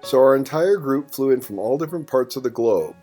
So our entire group flew in from all different parts of the globe,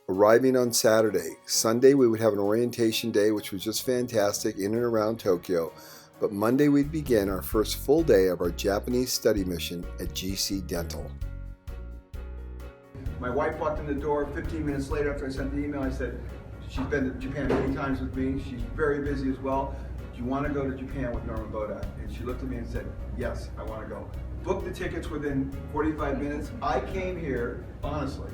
arriving on Saturday. Sunday we would have an orientation day, which was just fantastic in and around Tokyo. But Monday we'd begin our first full day of our Japanese study mission at GC Dental. My wife walked in the door 15 minutes later after I sent the email. I said, she's been to Japan many times with me. She's very busy as well. Do you want to go to Japan with Norman Bodek? And she looked at me and said, yes, I want to go. Booked the tickets within 45 minutes. I came here, honestly,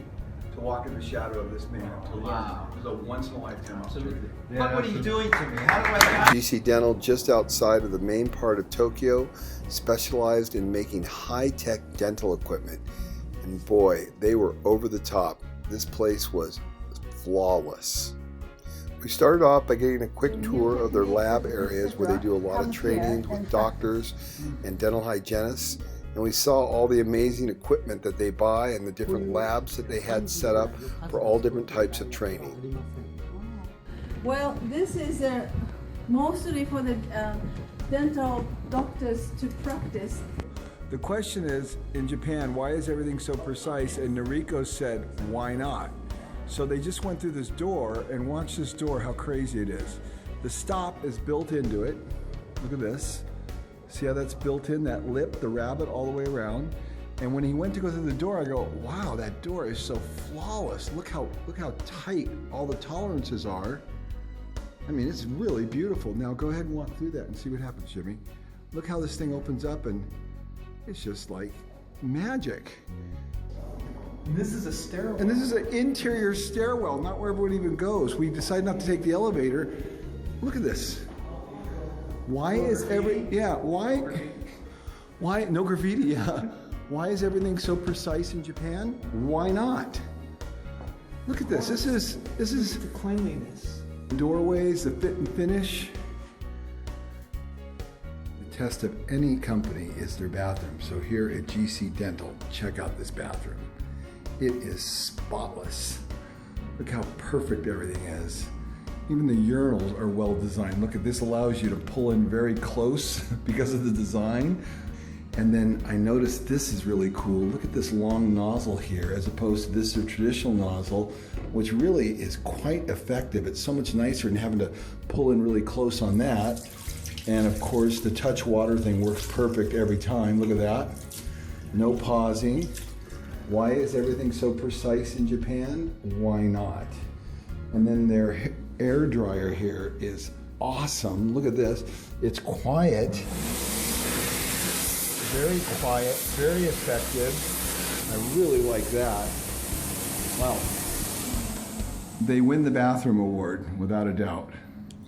to walk in the shadow of this man, to learn. It was a once-in-a-lifetime opportunity. But what are you doing to me? How do I... GC Dental, just outside of the main part of Tokyo, specialized in making high-tech dental equipment. And boy, they were over the top. This place was flawless. We started off by getting a quick tour of their lab areas where they do a lot of trainings with doctors and dental hygienists. And we saw all the amazing equipment that they buy and the different labs that they had set up for all different types of training. Well, this is mostly for the dental doctors to practice. The question is, in Japan, why is everything so precise? And Noriko said, why not? So they just went through this door, and watch this door, how crazy it is. The stop is built into it. Look at this. See how that's built in, that lip, the rabbit all the way around? And when he went to go through the door, I go, wow, that door is so flawless. Look how tight all the tolerances are. I mean, it's really beautiful. Now go ahead and walk through that and see what happens, Jimmy. Look how this thing opens up, and it's just like magic. This is a stairwell. And this is an interior stairwell, not where everyone even goes. We decided not to take the elevator. Look at this. Why is why no graffiti, yeah. Why is everything so precise in Japan? Why not? Look at this. This is the cleanliness. Doorways, the fit and finish. The test of any company is their bathroom. So here at GC Dental, check out this bathroom. It is spotless. Look how perfect everything is. Even the urinals are well designed. Look at this, allows you to pull in very close because of the design. And then I noticed this is really cool. Look at this long nozzle here as opposed to this traditional nozzle, which really is quite effective. It's so much nicer than having to pull in really close on that. And of course, the touch water thing works perfect every time. Look at that. No pausing. Why is everything so precise in Japan? Why not? And then their air dryer here is awesome. Look at this. It's quiet. Very quiet, very effective. I really like that. Wow. They win the bathroom award, without a doubt.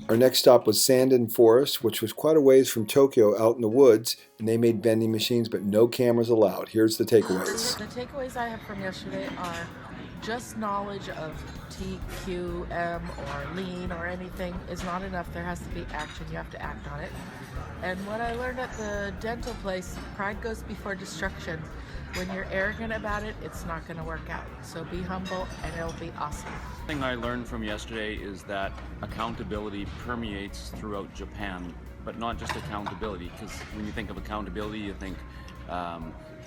Our next stop was Sandon Forest, which was quite a ways from Tokyo out in the woods, and they made vending machines, but no cameras allowed. Here's the takeaways. The takeaways I have from yesterday are just knowledge of TQM or lean or anything is not enough. There has to be action. You have to act on it. And what I learned at the dental place, pride goes before destruction. When you're arrogant about it, it's not going to work out. So be humble and it'll be awesome. The thing I learned from yesterday is that accountability permeates throughout Japan, but not just accountability, because when you think of accountability, you think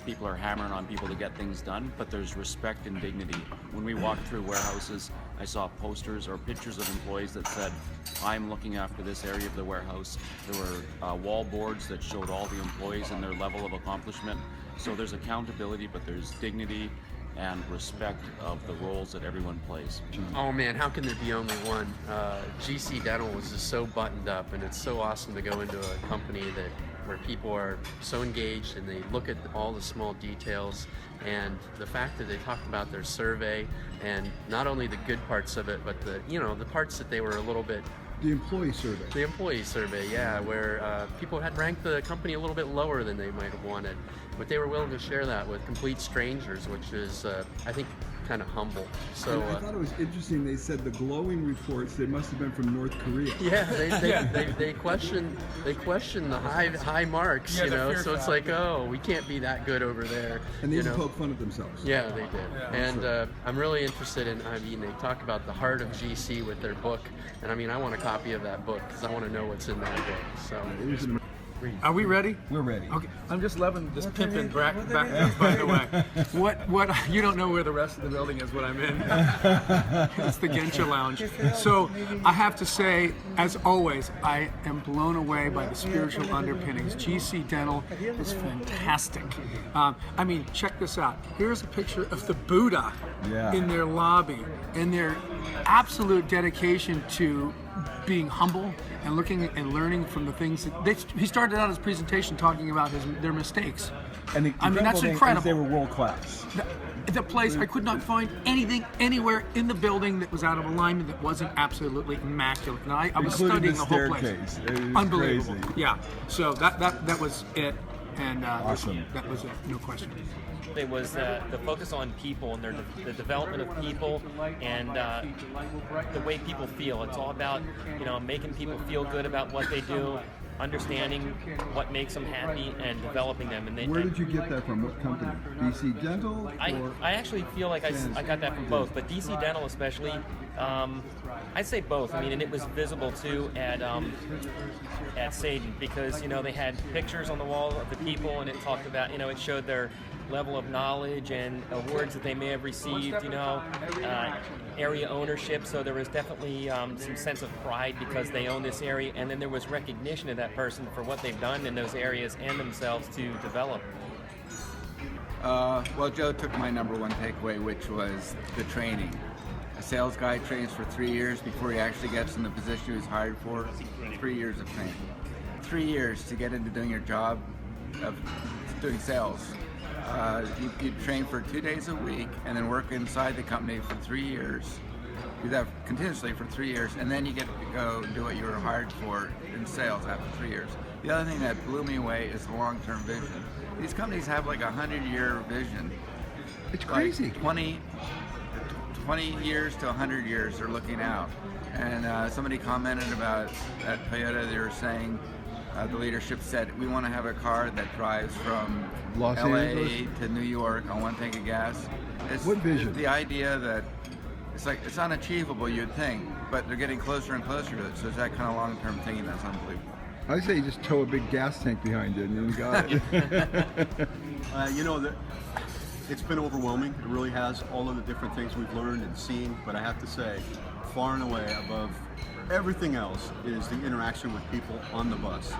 people are hammering on people to get things done, but there's respect and dignity. When we walked through warehouses, I saw posters or pictures of employees that said, I'm looking after this area of the warehouse. There were wall boards that showed all the employees and their level of accomplishment. So there's accountability, but there's dignity and respect of the roles that everyone plays. Oh man, how can there be only one? GC Dental was just so buttoned up, and it's so awesome to go into a company where people are so engaged and they look at all the small details, and the fact that they talked about their survey and not only the good parts of it, but the parts that they were a little bit. The employee survey. The employee survey, yeah, where people had ranked the company a little bit lower than they might have wanted, but they were willing to share that with complete strangers, which is, I think, kind of humble. So I thought it was interesting. They said the glowing reports, they must have been from North Korea. Yeah, they question the high marks, So it's like, oh, we can't be that good over there. And they even poke fun at themselves. Yeah, they did. Yeah, and I'm really interested in. They talk about the heart of GC with their book, and I want a copy of that book because I want to know what's in that book. So. Are we ready? We're ready. Okay, I'm just loving this pimping back by the way. What you don't know where the rest of the building is, what I'm in. It's the Genscher Lounge. So I have to say, as always, I am blown away by the spiritual underpinnings. GC Dental is fantastic. I mean, check this out. Here's a picture of the Buddha in their lobby, and their absolute dedication to being humble and looking and learning from the things that he started out his presentation talking about their mistakes. And the that's incredible. They were world class. The place, I could not find anything anywhere in the building that was out of alignment that wasn't absolutely immaculate. And I was studying the whole place. Unbelievable. Crazy. Yeah. So that was it. And awesome. That was it. No question. It was the focus on people and the development of people and the way people feel. It's all about making people feel good about what they do, understanding what makes them happy, and developing them. And where did you get that from? What company? DC Dental? I actually feel like I got that from both, but DC Dental especially. I'd say both. I mean, and it was visible too at Sadin because they had pictures on the wall of the people, and it talked about it showed their level of knowledge and awards that they may have received, area ownership. So there was definitely some sense of pride because they own this area, and then there was recognition of that person for what they've done in those areas and themselves to develop. Well, Joe took my number one takeaway, which was the training. A sales guy trains for 3 years before he actually gets in the position he was hired for. 3 years of training. 3 years to get into doing your job of doing sales. You train for 2 days a week and then work inside the company for 3 years. Do that continuously for 3 years, and then you get to go and do what you were hired for in sales after 3 years. The other thing that blew me away is the long-term vision. These companies have like a 100-year vision. It's crazy. Like 20 years to 100 years they're looking out. And somebody commented about at Toyota, they were saying, the leadership said, we want to have a car that drives from Los LA Angeles to New York on one tank of gas. What vision? The idea that it's unachievable, you'd think, but they're getting closer and closer to it. So it's that kind of long-term thinking that's unbelievable. I say you just tow a big gas tank behind it and you got it. It's been overwhelming. It really has, all of the different things we've learned and seen. But I have to say, far and away above everything else is the interaction with people on the bus.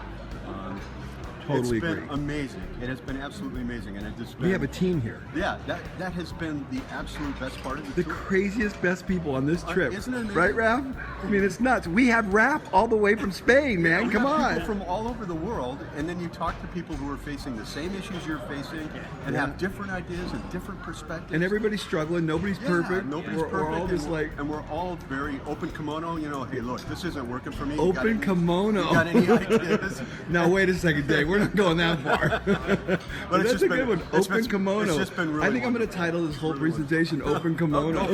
Totally It's been agree. amazing. It has been absolutely amazing, and it just been, We have a team here. Yeah, that has been the absolute best part of The craziest, best people on this trip. Isn't it amazing? Right, Raph? I mean, it's nuts. We had Raph all the way from Spain, man. We Come have on. people from all over the world, and then you talk to people who are facing the same issues you're facing and have different ideas and different perspectives. And everybody's struggling. Nobody's perfect. Nobody's we're perfect. all just and we're all very open kimono. Hey, look, this isn't working for me. Open kimono. You got any ideas? Now, wait a second, Dave. We're not going that far. But that's a good one. Open kimono. It's just been really I think I'm going to title this whole presentation Open Kimono.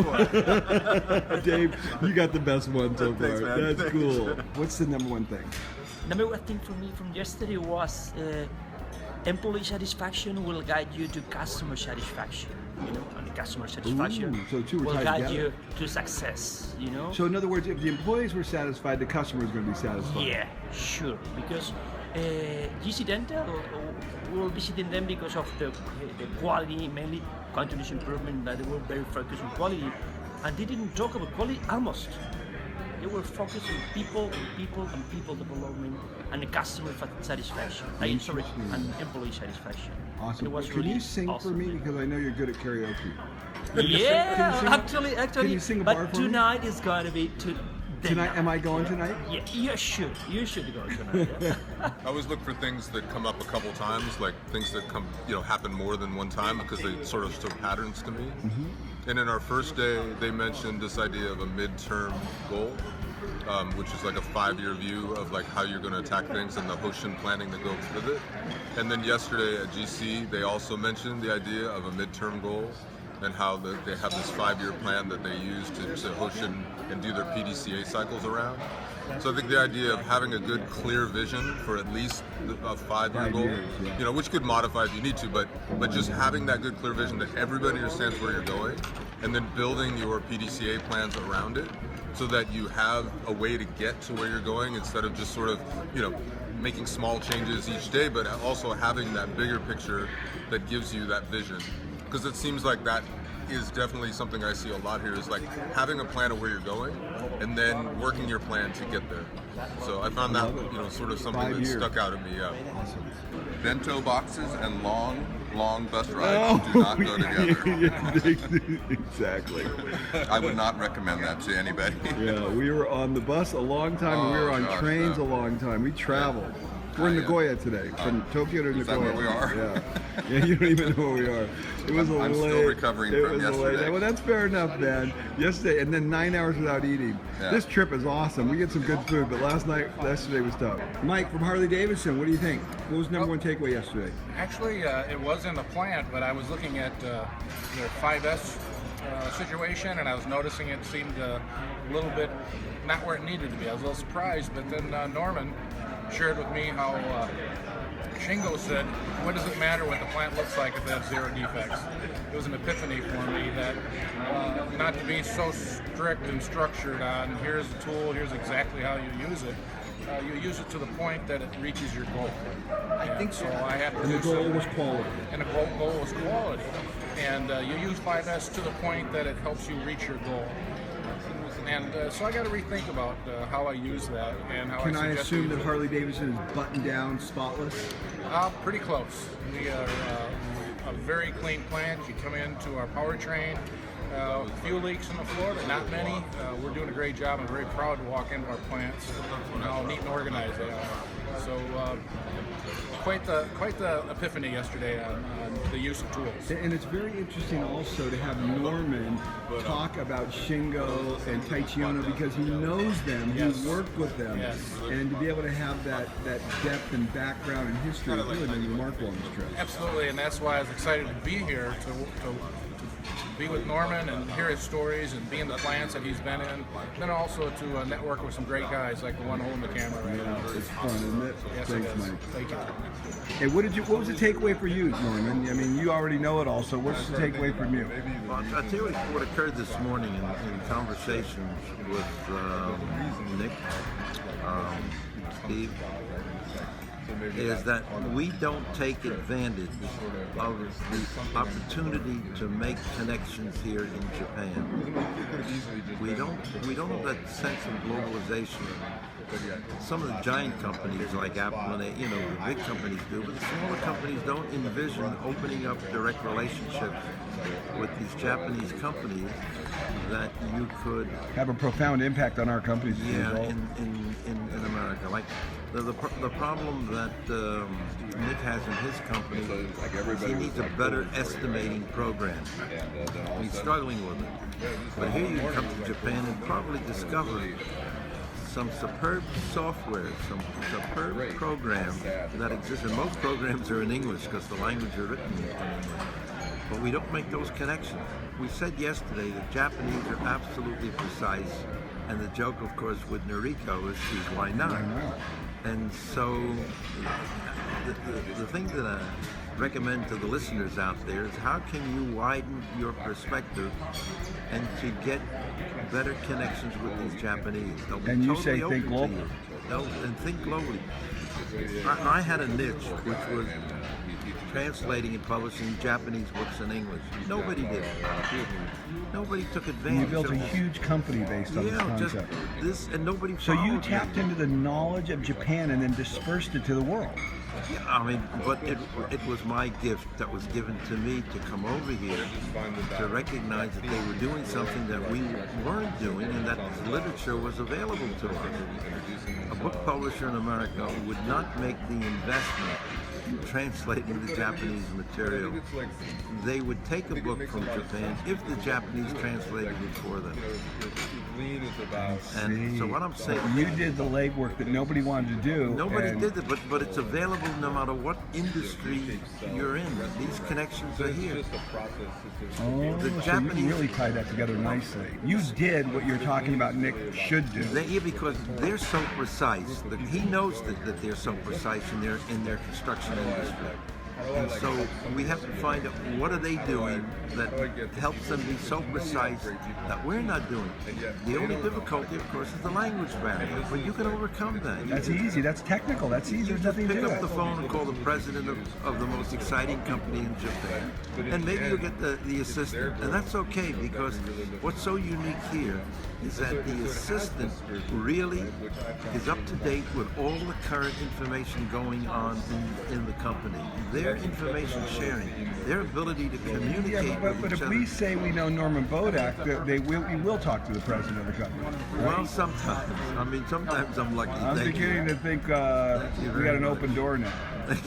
Dave, you got the best one so far. Thanks, man. That's cool. What's the number one thing? Number one thing for me from yesterday was employee satisfaction will guide you to customer satisfaction. And customer satisfaction so two were will tied guide together. you to success. So in other words, if the employees were satisfied, the customer is going to be satisfied. Yeah, sure. Because GC Dental, we were visiting them because of the quality, mainly continuous improvement, but they were very focused on quality. And they didn't talk about quality almost. They were focused on people development and the customer satisfaction. And employee satisfaction. Awesome. It was Can really you sing awesome. for me? Because I know you're good at karaoke. Yeah, Can you sing a bar but for me? tonight is going to be Tonight, am I going tonight? Yeah, you should go tonight. Yeah. I always look for things that come up a couple times, like things that come, happen more than one time because they sort of show patterns to me. Mm-hmm. And in our first day, they mentioned this idea of a midterm goal, which is like a 5-year view of like how you're going to attack things and the Hoshin planning that goes with it. And then yesterday at GC, they also mentioned the idea of a midterm goal and how they have this 5-year plan that they use to Hoshin and do their PDCA cycles around. So I think the idea of having a good, clear vision for at least a 5-year goal, years, which could modify if you need to, but just having that good, clear vision that everybody understands where you're going, and then building your PDCA plans around it, so that you have a way to get to where you're going instead of just sort of, making small changes each day, but also having that bigger picture that gives you that vision. Because it seems like that is definitely something I see a lot here, is like having a plan of where you're going and then working your plan to get there. So I found that, you know, sort of something that stuck out at me. Yeah. Awesome. Bento boxes and long bus rides do not go together. Exactly. I would not recommend that to anybody. Yeah, we were on the bus a long time, and we were on trains a long time. We traveled. We're in Nagoya today, from Tokyo to Nagoya. Is that where we are? Yeah, you don't even know where we are. It was I'm late. still recovering from yesterday. Well, that's fair enough, man. Yesterday, and then 9 hours without eating. Yeah. This trip is awesome. We get some good food, but yesterday was tough. Mike from Harley Davidson, what do you think? What was number one takeaway yesterday? Actually, it was in the plant, but I was looking at their 5S situation, and I was noticing it seemed a little bit not where it needed to be. I was a little surprised, but then Norman shared with me how Shingo said, what does it matter what the plant looks like if it has 0 defects? It was an epiphany for me that not to be so strict and structured on here's the tool, here's exactly how you use it. You use it to the point that it reaches your goal. I think so. I have to. And the goal was quality. And the goal was quality. And you use 5S to the point that it helps you reach your goal. And so I got to rethink about how I use that and how Can I suggest assume we that use it. Harley Davidson is buttoned down, spotless? Pretty close. We are a very clean plant. You come into our powertrain, a few leaks on the floor, but not many. We're doing a great job. I'm very proud to walk into our plants and how neat and organized they are. So quite the epiphany yesterday on the use of tools. And it's very interesting also to have Norman talk about Shingo and Taichiono because he knows them, he worked with them, and to be able to have that depth and background and history has really been remarkable on this trip. Absolutely, and that's why I was excited to be here to be with Norman and hear his stories and be in the plants that he's been in. And then also to network with some great guys like the one holding the camera right now. It's fun, isn't it? Yes, Thanks, it is. Mike. Thank you. Hey, what was the takeaway for you, Norman? I mean, you already know it all, so what's the takeaway from you? Well, I'll tell you what occurred this morning in conversations with Nick, Steve, is that we don't take advantage of the opportunity to make connections here in Japan. We don't have that sense of globalization. Some of the giant companies like Apple and the big companies do, but the smaller companies don't envision opening up direct relationships with these Japanese companies that you could have a profound impact on our companies. Yeah, in America. Like the problem that Nick has in his company is he needs a better estimating program. He's struggling with it. But here you come to Japan and probably discover some superb software, some superb programs that exist. And most programs are in English because the language are written in English. But we don't make those connections. We said yesterday that Japanese are absolutely precise, and the joke, of course, with Noriko is why not? And so the thing that I recommend to the listeners out there is how can you widen your perspective and to get better connections with these Japanese. And you say think globally. And think globally. I had a niche which was translating and publishing Japanese books in English. Nobody did it. Nobody took advantage You built of a this. huge company based on this concept. And nobody So you followed tapped me. into the knowledge of Japan and then dispersed it to the world. Yeah, I mean, but it was my gift that was given to me to come over here to recognize that they were doing something that we weren't doing and that literature was available to us. A book publisher in America would not make the investment in translating the Japanese material. They would take a book from Japan if the Japanese translated it for them. And so what I'm saying, You did the legwork that nobody wanted to do. nobody and did it, but it's available no matter what industry you're in. These connections are here. Oh, The so Japanese- you really tied that together nicely. You did what you're talking about Nick should do. Because they're so precise. He knows that they're so precise in their construction industry. And so we have to find out what are they doing that helps them be so precise that we're not doing. The only difficulty, of course, is the language barrier, but you can overcome that. That's easy. That's technical. That's easy. You just pick up the phone and call the president of the most exciting company in Japan, and maybe you get the assistant, and that's okay, because what's so unique here is that the assistant really is up to date with all the current information going on in the company. Their information sharing, their ability to communicate with but each if other. we say we know Norman Bodek, we will talk to the president of the company. Right? Well, sometimes. I mean, sometimes I'm lucky. I'm Thank beginning you. to think Thank you we very got an much. open door now.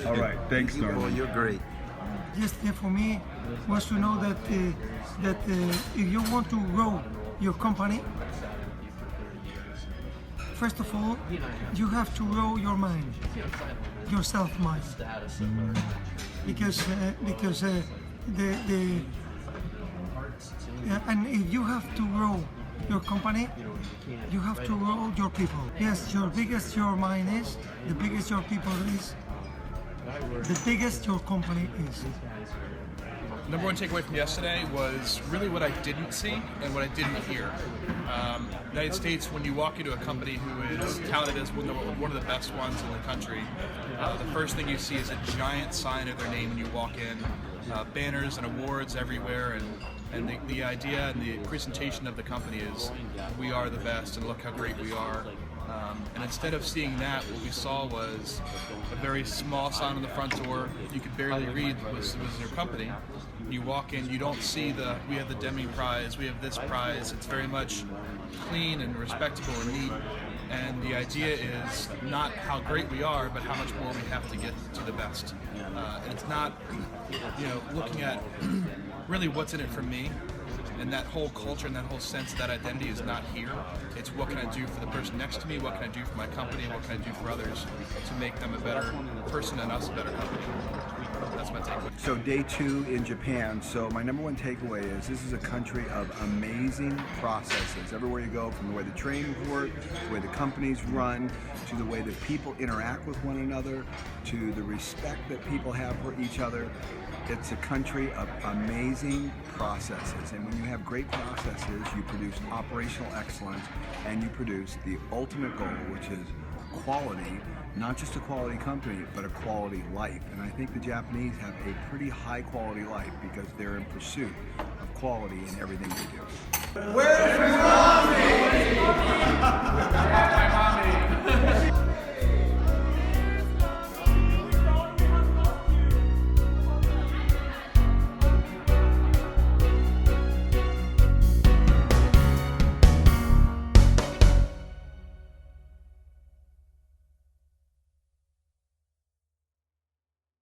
All right, thanks, Thank you, Norman. Paul. You're great. Yesterday for me was to know that if you want to grow your company, first of all, you have to grow your mind, your self-mind, because and if you have to grow your company, you have to grow your people. Yes, your biggest your mind is, the biggest your people is, the biggest your company is. Number one takeaway from yesterday was really what I didn't see and what I didn't hear. United States, when you walk into a company who is touted as one of the best ones in the country, the first thing you see is a giant sign of their name when you walk in, banners and awards everywhere, and the idea and the presentation of the company is we are the best and look how great we are. And instead of seeing that, what we saw was a very small sign on the front door. You could barely read was your company. You walk in, you don't see we have the Deming Prize, we have this prize. It's very much clean and respectable and neat. And the idea is not how great we are, but how much more we have to get to the best. And it's not, looking at really what's in it for me. And that whole culture and that whole sense of that identity is not here. It's what can I do for the person next to me, what can I do for my company, what can I do for others to make them a better person and us a better company. That's my takeaway. So day 2 in Japan. So my number one takeaway is this is a country of amazing processes. Everywhere you go, from the way the trains work, the way the companies run, to the way that people interact with one another, to the respect that people have for each other. It's a country of amazing processes, and when you have great processes, you produce operational excellence, and you produce the ultimate goal, which is quality, not just a quality company, but a quality life. And I think the Japanese have a pretty high quality life because they're in pursuit of quality in everything they do. Where's Robbie?